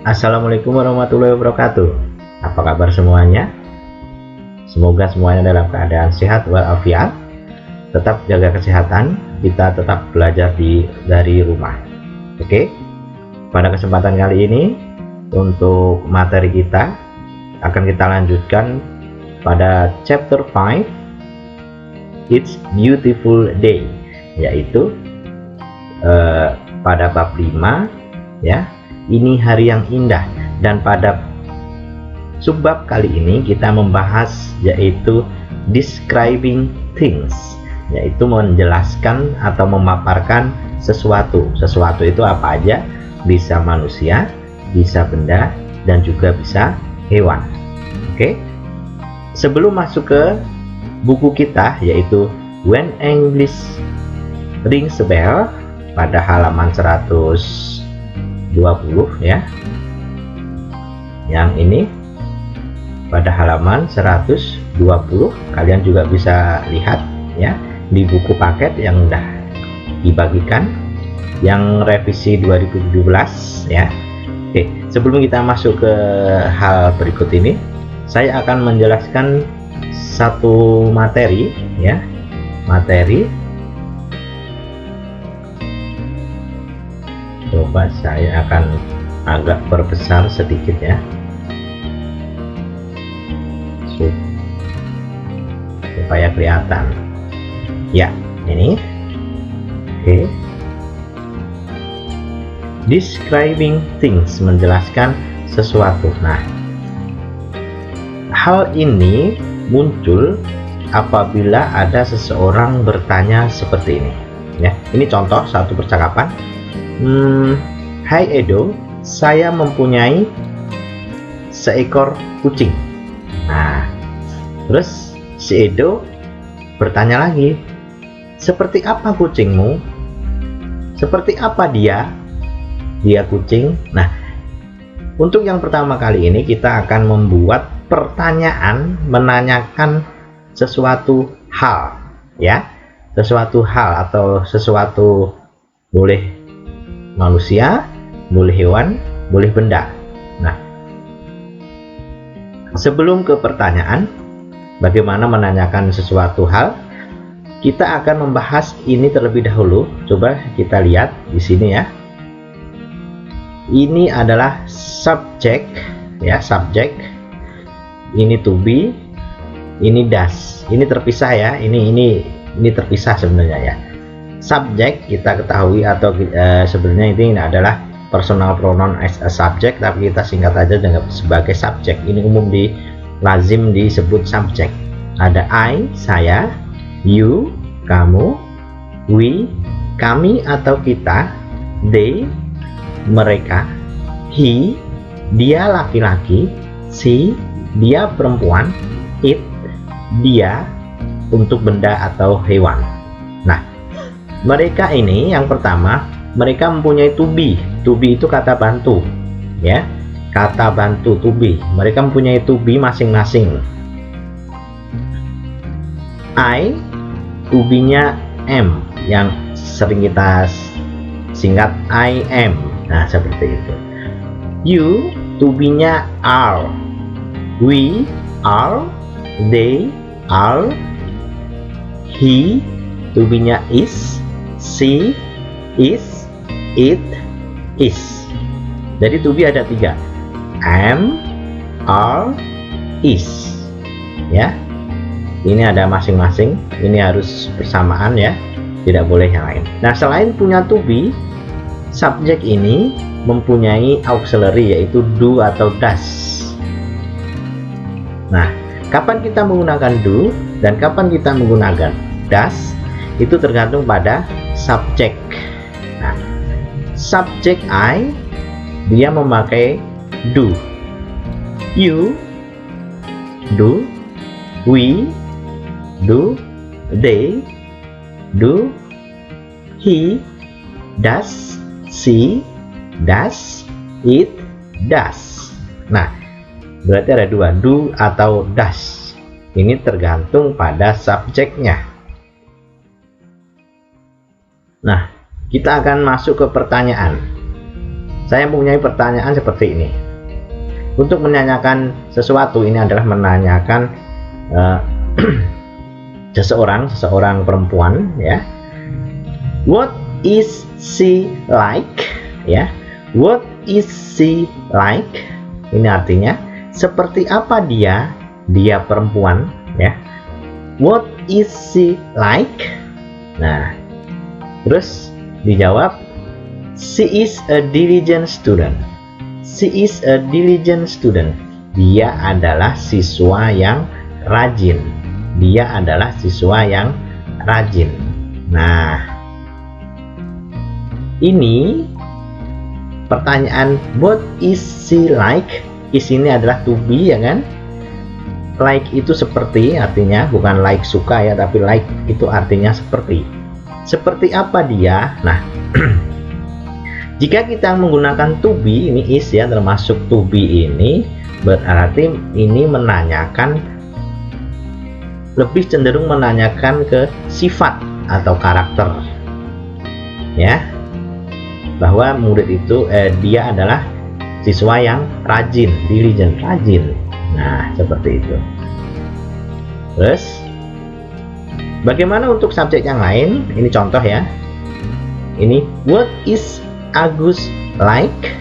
Assalamualaikum warahmatullahi wabarakatuh. Apa kabar semuanya? Semoga semuanya dalam keadaan sehat walafiat. Tetap jaga kesehatan. Kita tetap belajar dari rumah. Oke. Pada kesempatan kali ini, untuk materi kita akan kita lanjutkan pada chapter 5, It's Beautiful Day, yaitu pada bab 5 ya. Ini hari yang indah, dan pada subbab kali ini kita membahas yaitu describing things, yaitu menjelaskan atau memaparkan sesuatu. Sesuatu itu apa aja? Bisa manusia, bisa benda, dan juga bisa hewan. Oke. Sebelum masuk ke buku kita yaitu When English Rings a Bell pada halaman 120 ya. Yang ini pada halaman 120 kalian juga bisa lihat ya di buku paket yang udah dibagikan yang revisi 2017 ya. Oke, sebelum kita masuk ke hal berikut ini, saya akan menjelaskan satu materi ya. Coba saya akan agak perbesar sedikit ya, supaya kelihatan ya. Ini oke. Describing things, menjelaskan sesuatu. Nah, hal ini muncul apabila ada seseorang bertanya seperti ini ya. Ini contoh satu percakapan. Hai Edo, saya mempunyai seekor kucing. Nah, terus si Edo bertanya lagi, seperti apa kucingmu? Seperti apa dia kucing? Nah, untuk yang pertama kali ini kita akan membuat pertanyaan menanyakan sesuatu hal ya. Sesuatu hal atau sesuatu, boleh manusia, boleh hewan, boleh benda. Nah, sebelum ke pertanyaan bagaimana menanyakan sesuatu hal, kita akan membahas ini terlebih dahulu. Coba kita lihat di sini ya. Ini adalah subjek ya, subjek. Ini to be, ini does. Ini terpisah ya. Ini terpisah sebenarnya ya. Subjek kita ketahui atau sebenarnya ini adalah personal pronoun as a subject, tapi kita singkat aja dengan sebagai subjek. Ini umum lazim disebut subjek. Ada I, saya, you, kamu, we, kami atau kita, they, mereka, he, dia laki-laki, she, dia perempuan, it, dia untuk benda atau hewan. Nah, mereka ini yang pertama, mereka mempunyai to be. To be itu kata bantu ya, kata bantu to be. Mereka mempunyai to be masing-masing. I, to be nya am, yang sering kita singkat I am. Nah, seperti itu. You, to be nya are. We are, they are. He, to be nya is. She is, it is. Jadi to be ada 3, am, are, is ya. Ini ada masing-masing, ini harus bersamaan ya, tidak boleh yang lain. Nah, selain punya to be, subjek ini mempunyai auxiliary yaitu do atau does. Nah, kapan kita menggunakan do dan kapan kita menggunakan does itu tergantung pada subjek. Nah, subjek I dia memakai do. You do, we do, they do, he does, she does, it does. Nah, berarti ada 2, do atau does. Ini tergantung pada subjeknya. Nah, kita akan masuk ke pertanyaan. saya mempunyai pertanyaan seperti ini. Untuk menanyakan sesuatu, ini adalah menanyakan seseorang perempuan, ya. What is she like? Ya. What is she like? Ini artinya seperti apa dia perempuan, ya. What is she like? Nah, terus dijawab, she is a diligent student. She is a diligent student. Dia adalah siswa yang rajin. Dia adalah siswa yang rajin. Nah, ini pertanyaan what is she like? Is ini adalah to be, ya kan? Like itu seperti, artinya bukan like suka ya, tapi like itu artinya seperti. Seperti apa dia? Nah, jika kita menggunakan to be, ini is ya, termasuk to be ini, berarti ini menanyakan, lebih cenderung menanyakan ke sifat atau karakter, ya, bahwa murid itu dia adalah siswa yang rajin, diligent, rajin. Nah, seperti itu. Terus bagaimana untuk subjek yang lain? Ini contoh ya. Ini what is Agus like?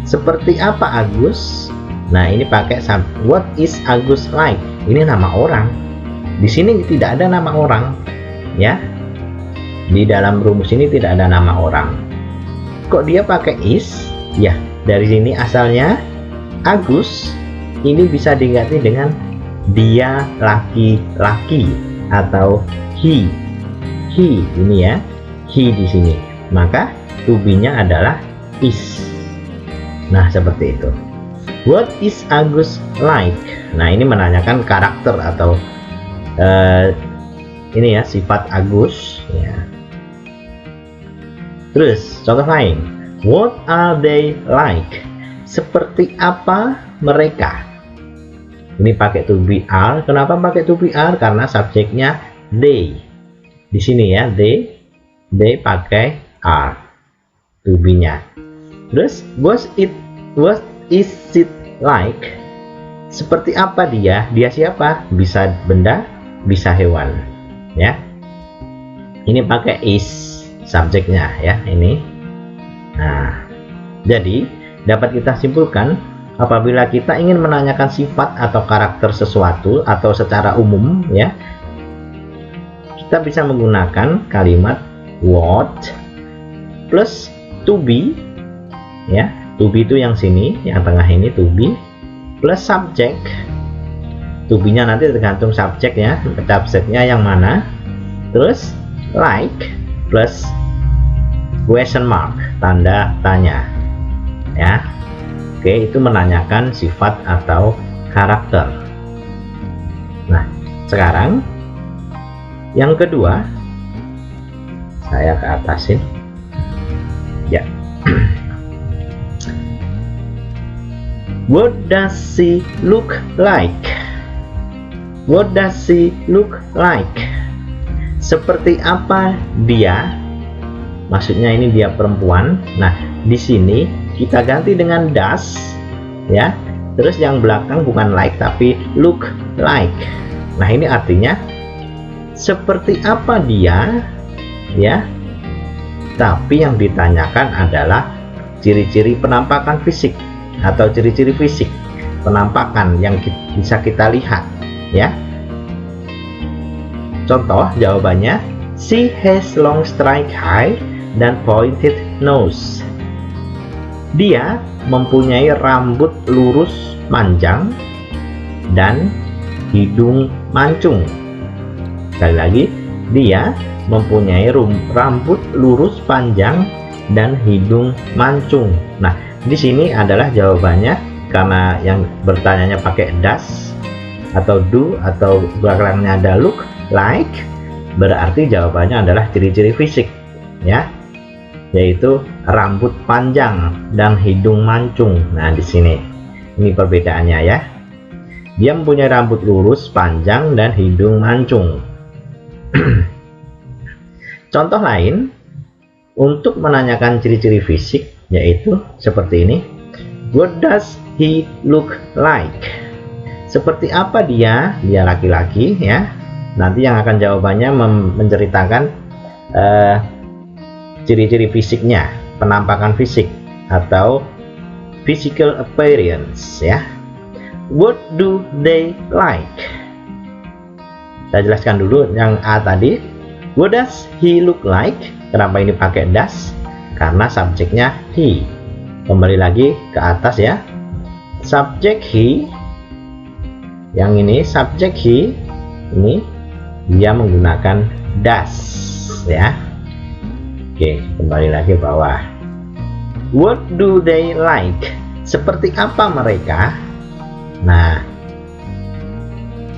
Seperti apa Agus? Nah, ini pakai what is Agus like? Ini nama orang. Di sini tidak ada nama orang, ya. Di dalam rumus ini tidak ada nama orang. Kok dia pakai is? Ya, dari sini asalnya Agus ini bisa diganti dengan dia laki-laki atau he. He ini ya, he di sini. Maka to be-nya adalah is. Nah, seperti itu. What is Agus like? Nah, ini menanyakan karakter atau ini ya, sifat Agus ya. Terus contoh lain, what are they like? Seperti apa mereka? Ini pakai to be are. Kenapa pakai to be are? Karena subjeknya they. Di sini ya, they pakai are. To be-nya. Terus what is it like? Seperti apa dia? Dia siapa? Bisa benda, bisa hewan, ya. Ini pakai is subjeknya ya, ini. Nah, jadi dapat kita simpulkan apabila kita ingin menanyakan sifat atau karakter sesuatu atau secara umum, ya, kita bisa menggunakan kalimat what plus to be, ya. To be itu yang sini, yang tengah ini to be, plus subject. To be nya nanti tergantung subjek ya, subjeknya yang mana. Terus like plus question mark, tanda tanya, ya. Oke, itu menanyakan sifat atau karakter. Nah, sekarang yang kedua, saya ke atasin. Ya. What does she look like? What does she look like? Seperti apa dia? Maksudnya ini dia perempuan. Nah, di sini kita ganti dengan does, ya. Terus yang belakang bukan like tapi look like. Nah, ini artinya seperti apa dia, ya. Tapi yang ditanyakan adalah ciri-ciri penampakan fisik atau ciri-ciri fisik penampakan yang bisa kita lihat, ya. Contoh jawabannya, she has long straight hair dan pointed nose. Dia mempunyai rambut lurus panjang dan hidung mancung. Sekali lagi, dia mempunyai rambut lurus panjang dan hidung mancung. Nah, di sini adalah jawabannya karena yang bertanyanya pakai does atau do atau belakangnya ada look like, berarti jawabannya adalah ciri-ciri fisik, ya, yaitu rambut panjang dan hidung mancung. Nah, di sini ini perbedaannya ya. Dia mempunyai rambut lurus panjang dan hidung mancung. Contoh lain, untuk menanyakan ciri-ciri fisik, yaitu seperti ini. What does he look like? Seperti apa dia? Dia laki-laki ya. Nanti yang akan jawabannya menceritakan ciri-ciri fisiknya, penampakan fisik atau physical appearance ya. What do they like? Saya jelaskan dulu yang A tadi. What does he look like? Kenapa ini pakai does? Karena subjeknya he. Kembali lagi ke atas ya. Subjek he. Yang ini subjek he. Ini dia menggunakan does ya. Oke, kembali lagi ke bawah. What do they like? Seperti apa mereka? Nah,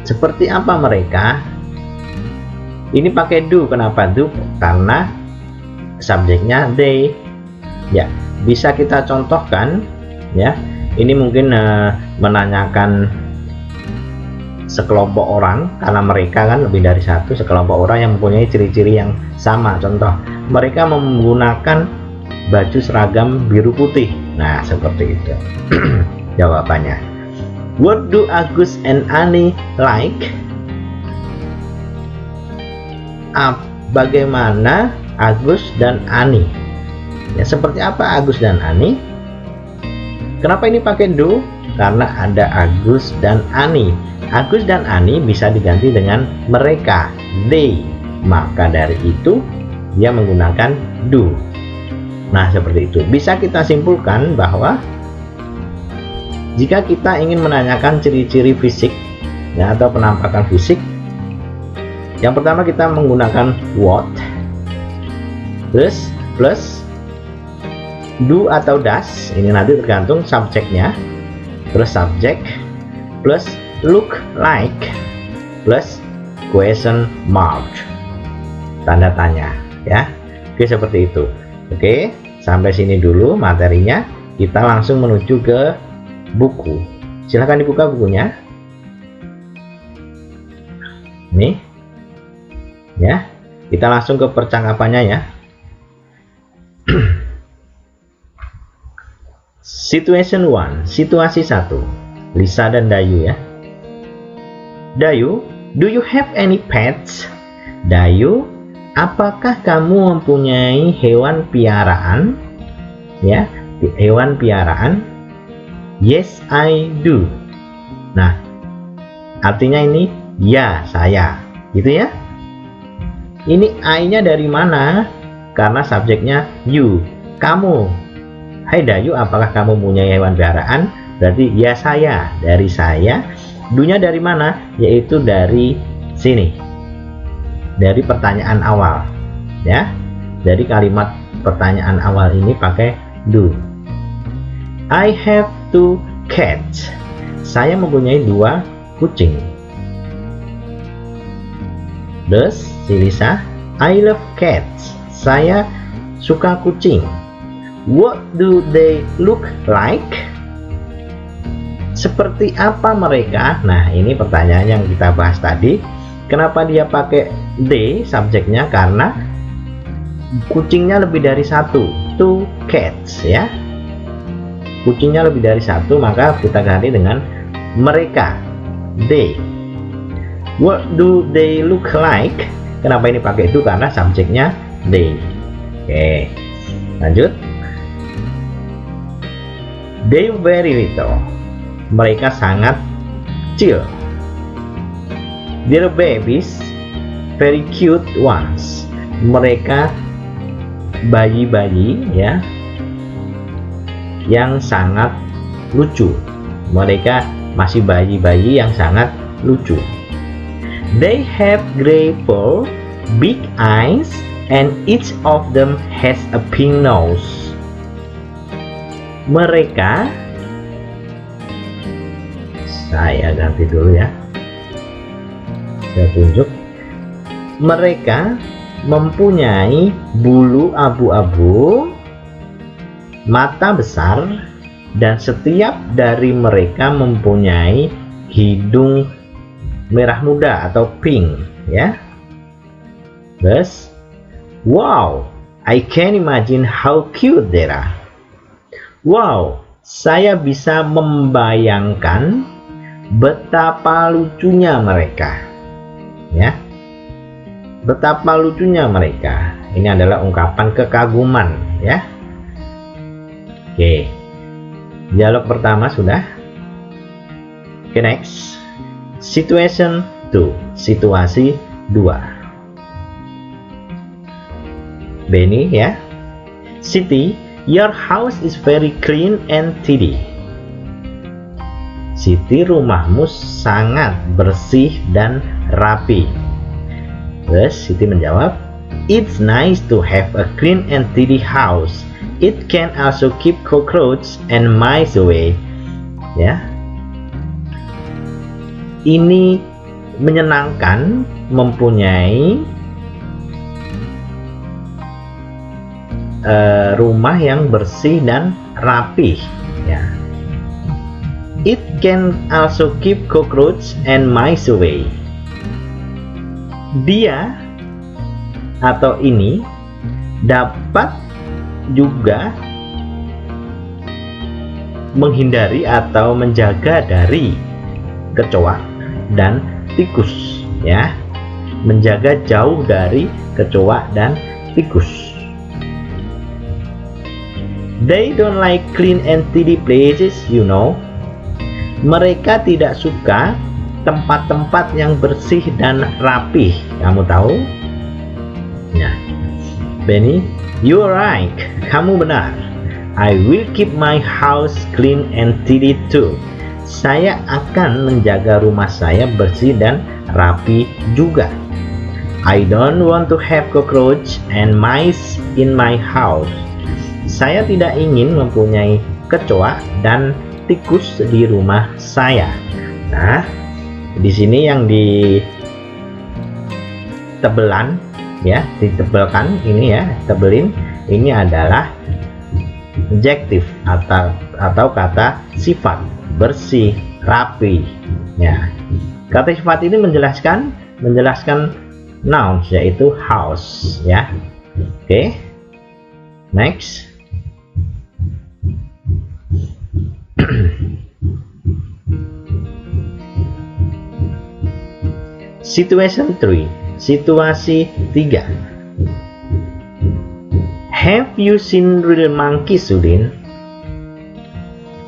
seperti apa mereka? Ini pakai do. Kenapa do? Karena subjeknya they. Ya, bisa kita contohkan ya. Ini mungkin menanyakan sekelompok orang, karena mereka kan lebih dari satu, sekelompok orang yang mempunyai ciri-ciri yang sama. Contoh, mereka menggunakan baju seragam biru putih. Nah, seperti itu jawabannya. What do Agus and Ani like? Bagaimana Agus dan Ani? Ya, seperti apa Agus dan Ani? Kenapa ini pakai do? Karena ada Agus dan Ani. Agus dan Ani bisa diganti dengan mereka, they. Maka dari itu dia menggunakan do. Nah, seperti itu. Bisa kita simpulkan bahwa jika kita ingin menanyakan ciri-ciri fisik ya, atau penampakan fisik, yang pertama kita menggunakan what, terus plus do atau does. Ini nanti tergantung subjeknya. Terus subjek plus look like plus question mark, tanda tanya ya. Oke, seperti itu. Oke, sampai sini dulu materinya. Kita langsung menuju ke buku. Silahkan dibuka bukunya. Nih ya, kita langsung ke percakapannya ya. Situation 1, situasi 1. Lisa dan Dayu ya. Dayu, do you have any pets? Dayu, apakah kamu mempunyai hewan piaraan? Ya, hewan piaraan. Yes, I do. Nah, artinya ini ya, saya. Gitu ya. Ini I-nya dari mana? Karena subjeknya you, kamu. Hai Dayu, apakah kamu mempunyai hewan piaraan? Berarti ya, saya. Dari saya. Do-nya dari mana? Yaitu dari sini. Dari pertanyaan awal. Ya. Dari kalimat pertanyaan awal ini pakai do. I have 2 cats. Saya mempunyai 2 kucing. Terus si Lisa, I love cats. Saya suka kucing. What do they look like? Seperti apa mereka? Nah, ini pertanyaan yang kita bahas tadi. Kenapa dia pakai they subjeknya? Karena kucingnya lebih dari 1, 2 cats ya. Kucingnya lebih dari 1, maka kita ganti dengan mereka, they. What do they look like? Kenapa ini pakai do? Karena subjeknya they. Oke, lanjut. They very little. Mereka sangat kecil. Their babies very cute ones. Mereka bayi-bayi ya, yang sangat lucu. Mereka masih bayi-bayi yang sangat lucu. They have gray fur, big eyes, and each of them has a pink nose. Mereka, saya ganti dulu ya, saya tunjuk. Mereka mempunyai bulu abu-abu, mata besar, dan setiap dari mereka mempunyai hidung merah muda atau pink ya. Terus, wow, I can imagine how cute they are. Wow, saya bisa membayangkan betapa lucunya mereka. Ya, betapa lucunya mereka. Ini adalah ungkapan kekaguman, ya. Oke, dialog pertama sudah. Oke, next. Situation 2, situasi 2. Benny, ya. Siti, your house is very clean and tidy. Siti, rumahmu sangat bersih dan rapi. Terus Siti menjawab, it's nice to have a clean and tidy house. It can also keep cockroaches and mice away. Ya. Ini menyenangkan mempunyai rumah yang bersih dan rapih, ya. It can also keep cockroaches and mice away. Dia atau ini dapat juga menghindari atau menjaga dari kecoa dan tikus, ya. Menjaga jauh dari kecoa dan tikus. They don't like clean and tidy places, you know. Mereka tidak suka tempat-tempat yang bersih dan rapih, kamu tahu? Ya. Benny, you're right. Kamu benar. I will keep my house clean and tidy too. Saya akan menjaga rumah saya bersih dan rapi juga. I don't want to have cockroach and mice in my house. Saya tidak ingin mempunyai kecoa dan tikus di rumah saya. Nah, di sini yang ditebelan, ya, ditebelkan ini, ya, tebelin ini adalah adjektif atau kata sifat, bersih, rapi, ya. Kata sifat ini menjelaskan noun, yaitu house, ya. Oke. Next. Situation 3, situasi 3. Have you seen real monkeys, Udin?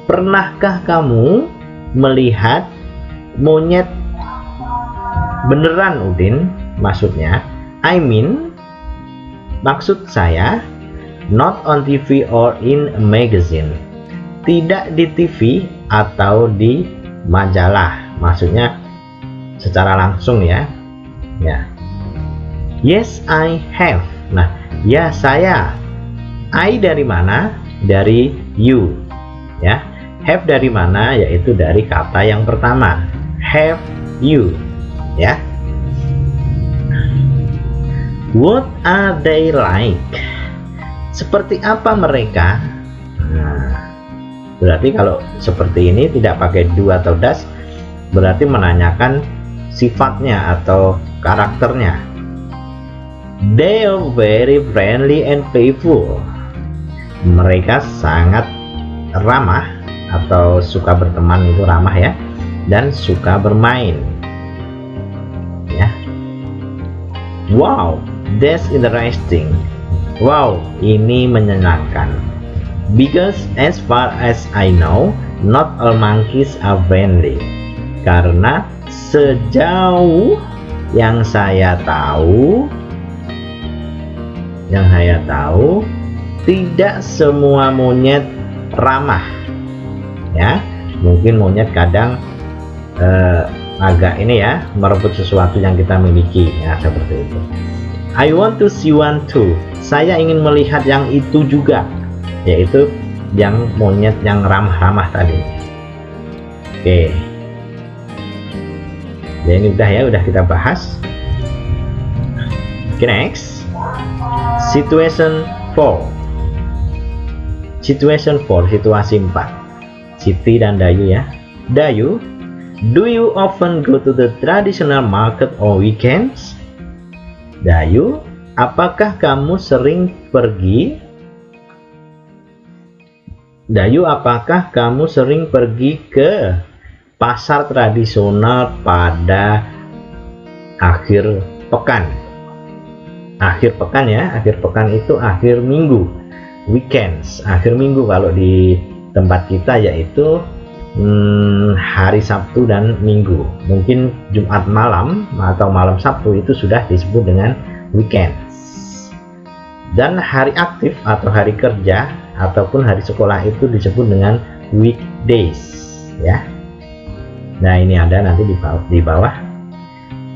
Pernahkah kamu melihat monyet beneran, Udin? Maksudnya, I mean, maksud saya, not on TV or in a magazine. Tidak di TV atau di majalah, maksudnya secara langsung, ya. Ya. Yes, I have. Nah, ya, saya. I dari mana? Dari you, ya. Have dari mana? Yaitu dari kata yang pertama. Have you, ya. What are they like? Seperti apa mereka? Nah, berarti kalau seperti ini tidak pakai do atau does, berarti menanyakan sifatnya atau karakternya. They are very friendly and playful. Mereka sangat ramah atau suka berteman, itu ramah, ya, dan suka bermain, ya. Wow, that's interesting. Wow, ini menyenangkan. Because as far as I know, not all monkeys are friendly. Karena sejauh yang saya tahu, tidak semua monyet ramah, ya. Mungkin monyet kadang agak ini, ya, merebut sesuatu yang kita miliki, ya, seperti itu. I want to see one too. Saya ingin melihat yang itu juga, yaitu yang monyet yang ramah-ramah tadi. Oke. Ya, ini udah kita bahas. Oke, next. Situation 4. Situation 4, situasi 4. Siti dan Dayu, ya. Dayu, do you often go to the traditional market on weekends? Dayu, Apakah kamu sering pergi? Dayu, apakah kamu sering pergi ke pasar tradisional pada akhir pekan? Akhir pekan ya, akhir pekan itu akhir minggu, weekends, akhir minggu kalau di tempat kita yaitu hari Sabtu dan Minggu. Mungkin Jumat malam atau malam Sabtu itu sudah disebut dengan weekends. Dan hari aktif atau hari kerja ataupun hari sekolah itu disebut dengan weekdays ya. Nah, ini ada nanti di bawah.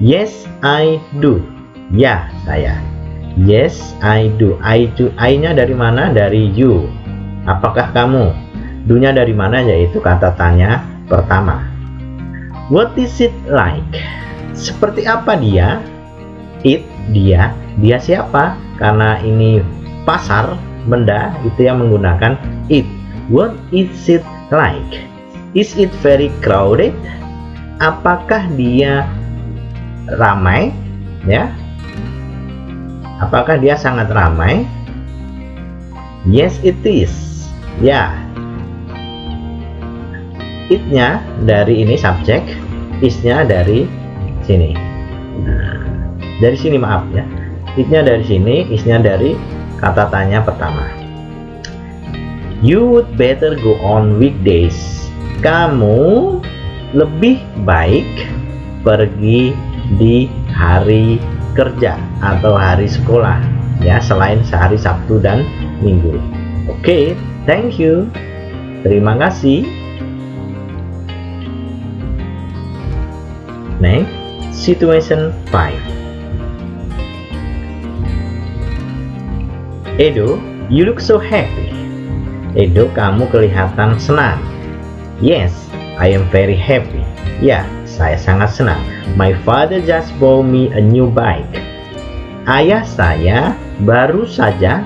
Yes, I do. Ya, saya. Yes, I do. I-nya dari mana? Dari you. Apakah kamu? Do-nya dari mana? Yaitu kata tanya pertama. What is it like? Seperti apa dia? It, dia. Dia siapa? Karena ini pasar, benda, itu yang menggunakan it. What is it like? Is it very crowded? Apakah dia ramai? Ya. Apakah dia sangat ramai? Yes, it is. Ya. It-nya dari ini subjek, is-nya dari sini. Nah, dari sini maaf ya. It-nya dari sini, is-nya dari kata tanya pertama. You would better go on weekdays. Kamu lebih baik pergi di hari kerja atau hari sekolah ya, selain sehari Sabtu dan Minggu. Oke, thank you. Terima kasih. Next, situation 5. Edo, you look so happy. Edo, kamu kelihatan senang. Yes, I am very happy. Ya, saya sangat senang. My father just bought me a new bike. Ayah saya baru saja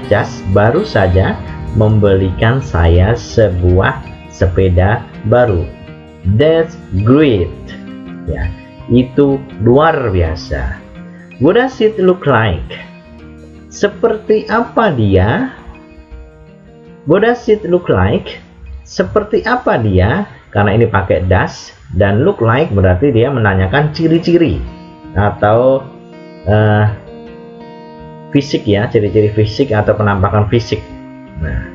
membelikan saya sebuah sepeda baru. That's great. Ya, itu luar biasa. What does it look like? Seperti apa dia? What does it look like? Seperti apa dia? Karena ini pakai does dan look like berarti dia menanyakan ciri-ciri atau fisik ya, ciri-ciri fisik atau penampakan fisik. Nah,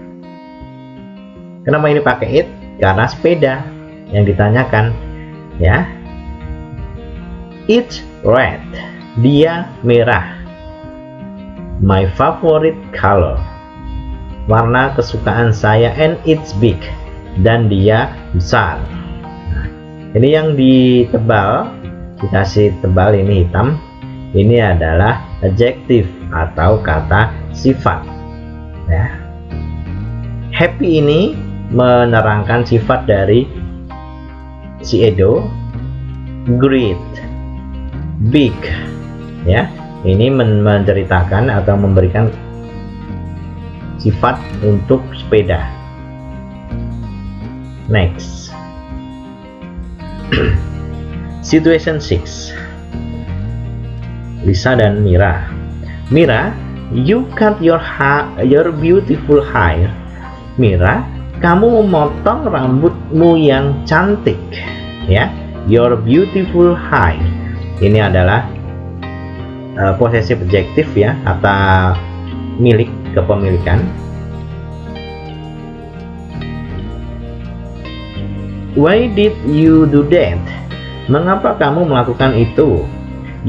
kenapa ini pakai it? Karena sepeda yang ditanyakan ya. It's red. Dia merah. My favorite color. Warna kesukaan saya, and it's big. Dan dia besar. Nah, ini yang ditebal, dikasih tebal ini hitam. Ini adalah adjective atau kata sifat. Ya. Happy ini menerangkan sifat dari si Edo. Great, big, ya. Ini menceritakan atau memberikan sifat untuk sepeda. Next, situation 6. Lisa dan Mira. Mira, you cut your beautiful hair. Mira, kamu memotong rambutmu yang cantik, ya. Your beautiful hair. Ini adalah possessive adjective ya, kata milik, kepemilikan. Why did you do that? Mengapa kamu melakukan itu?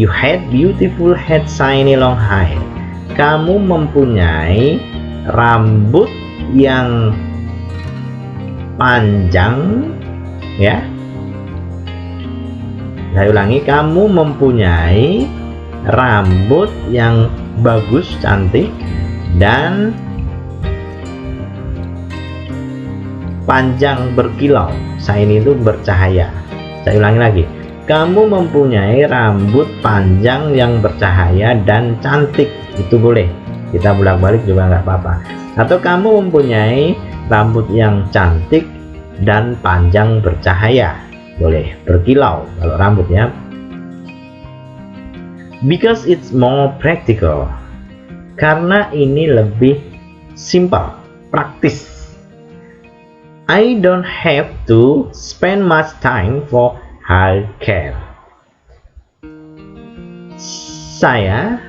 You had beautiful head, shiny long hair. Kamu mempunyai rambut yang panjang ya. Saya ulangi, kamu mempunyai rambut yang bagus, cantik, dan panjang berkilau. Shiny itu bercahaya. Saya ulangi lagi, kamu mempunyai rambut panjang yang bercahaya dan cantik. Itu boleh, kita bolak-balik juga nggak apa-apa. Atau kamu mempunyai rambut yang cantik dan panjang bercahaya, boleh, berkilau kalau rambutnya. Because it's more practical. karena ini lebih simple, praktis. I don't have to spend much time for hair care. Saya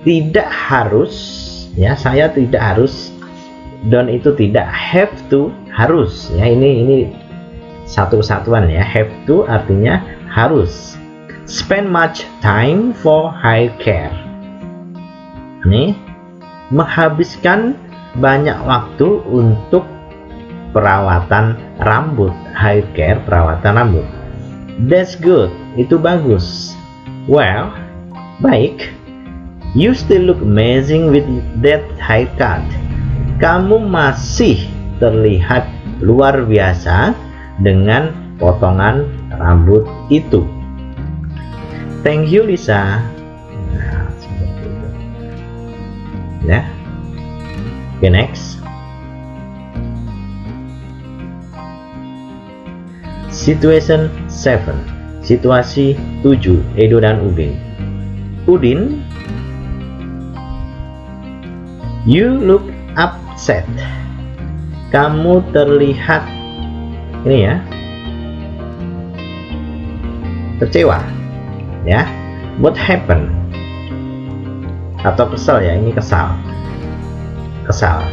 tidak harus, ya, saya tidak harus, don't itu tidak, have to harus, ya, ini satu kesatuan ya, have to artinya harus. Spend much time for hair care. Ini menghabiskan banyak waktu untuk perawatan rambut, hair care, perawatan rambut. That's good, itu bagus. Well, baik. You still look amazing with that haircut. Kamu masih terlihat luar biasa dengan potongan rambut itu. Thank you, Lisa. Nah, seperti itu. Ya. Okay, next. Situation 7. Situasi 7. Edo dan Udin. Udin, you look upset. Kamu terlihat ini ya, kecewa. Ya. What happened? Atau kesal ya, ini kesal. Kesal.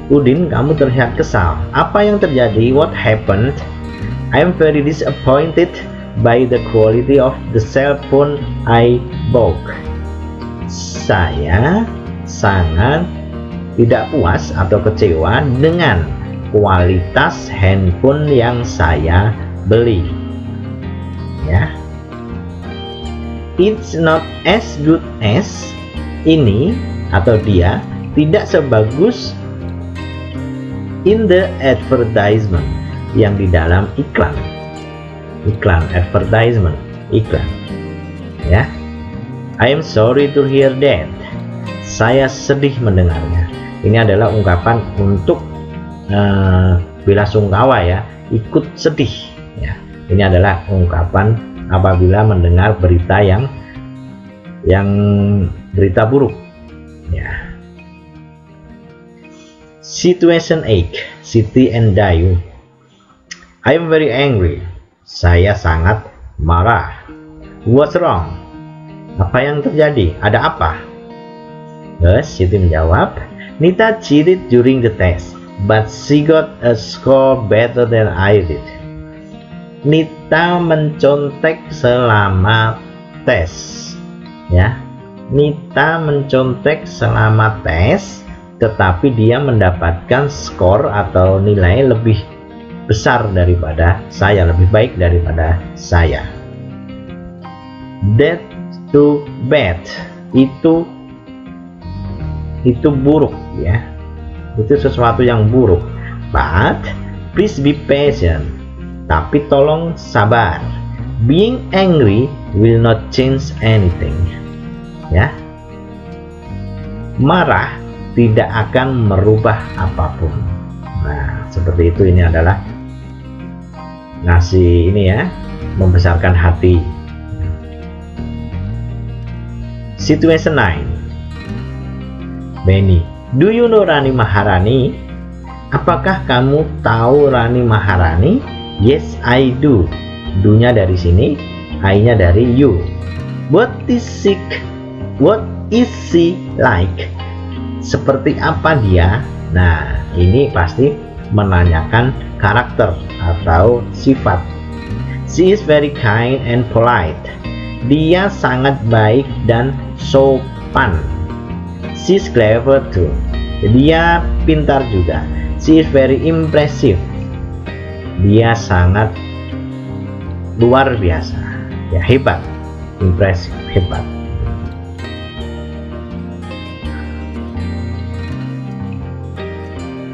Udin, kamu terlihat kesal. Apa yang terjadi? What happened? I am very disappointed by the quality of the cell phone I bought. Saya sangat tidak puas atau kecewa dengan kualitas handphone yang saya beli. Ya. It's not as good as, ini atau dia tidak sebagus in the advertisement, yang di dalam iklan. Iklan, advertisement, iklan. Ya. I am sorry to hear that. Saya sedih mendengarnya. Ini adalah ungkapan untuk bela sungkawa ya, ikut sedih ya. Ini adalah ungkapan apabila mendengar berita yang berita buruk ya. Situation 8. Siti and Dayu. I am very angry. Saya sangat marah. What's wrong? Apa yang terjadi? Ada apa? Yes, Siti menjawab, Nita cheated during the test, but she got a score better than I did. Nita mencontek selama tes. Ya. Nita mencontek selama tes, tetapi dia mendapatkan skor atau nilai lebih besar daripada saya, lebih baik daripada saya. That too bad, itu buruk ya, itu sesuatu yang buruk. But please be patient, tapi tolong sabar. Being angry will not change anything. Ya, marah tidak akan merubah apapun. Nah, seperti itu. Ini adalah ngasih ini ya, membesarkan hati. Situation 9. Benny, do you know Rani Maharani? Apakah kamu tahu Rani Maharani? Yes, I do. Do-nya dari sini, I-nya dari you. What is she like? Seperti apa dia? Nah, ini pasti menanyakan karakter atau sifat. She is very kind and polite. Dia sangat baik dan sopan. She's clever too. Dia pintar juga. She is very impressive. Dia sangat luar biasa. Ya, hebat. Impressive, hebat.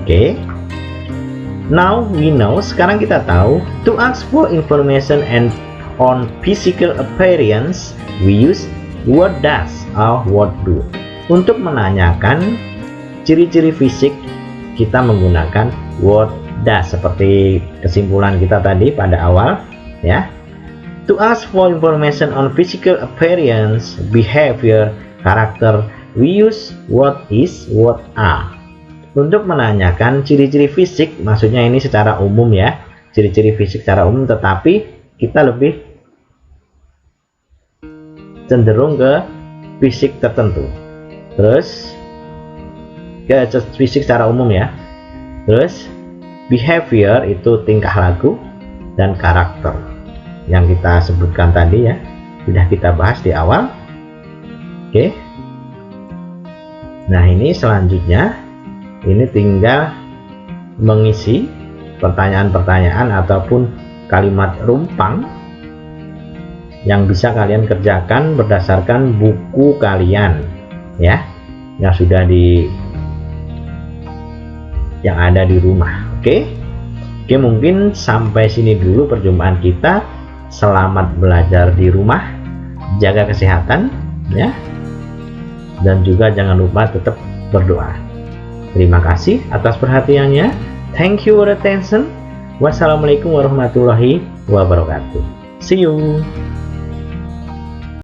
Oke. Now we know, sekarang kita tahu, to ask for information and on physical appearance, we use what does or what do. Untuk menanyakan ciri-ciri fisik, kita menggunakan what does, seperti kesimpulan kita tadi pada awal ya. To ask for information on physical appearance, behavior, character, we use what is, what are. Untuk menanyakan ciri-ciri fisik, maksudnya ini secara umum ya, ciri-ciri fisik secara umum, tetapi kita lebih cenderung ke fisik tertentu. Terus ke fisik secara umum ya. Terus behavior itu tingkah laku, dan karakter yang kita sebutkan tadi ya, sudah kita bahas di awal. Oke. Nah, ini selanjutnya ini tinggal mengisi pertanyaan-pertanyaan ataupun kalimat rumpang yang bisa kalian kerjakan berdasarkan buku kalian ya, yang sudah yang ada di rumah. Oke, mungkin sampai sini dulu perjumpaan kita. Selamat belajar di rumah, jaga kesehatan ya, dan juga jangan lupa tetap berdoa. Terima kasih atas perhatiannya. Thank you for attention. Wassalamualaikum warahmatullahi wabarakatuh. See you.